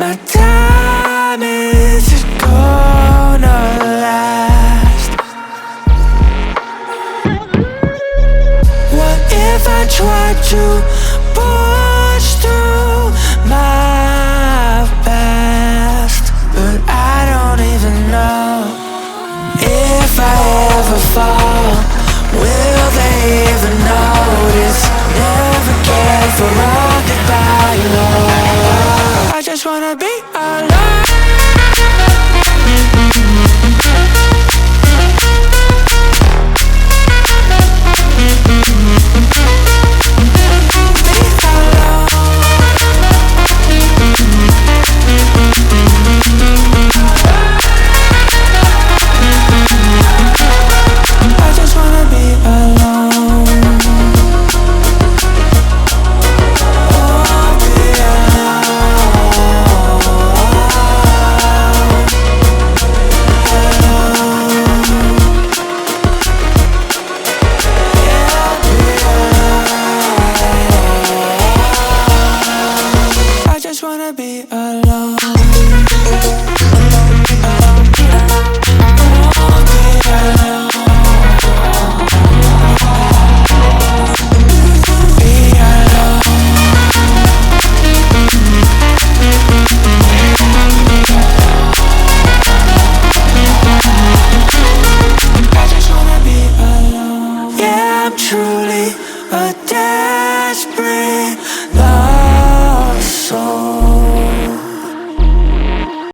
My time is gonna last. What if I tried to push through my past? But I don't even know if I ever fall. Will they even notice? Never cared for all goodbye. I just wanna be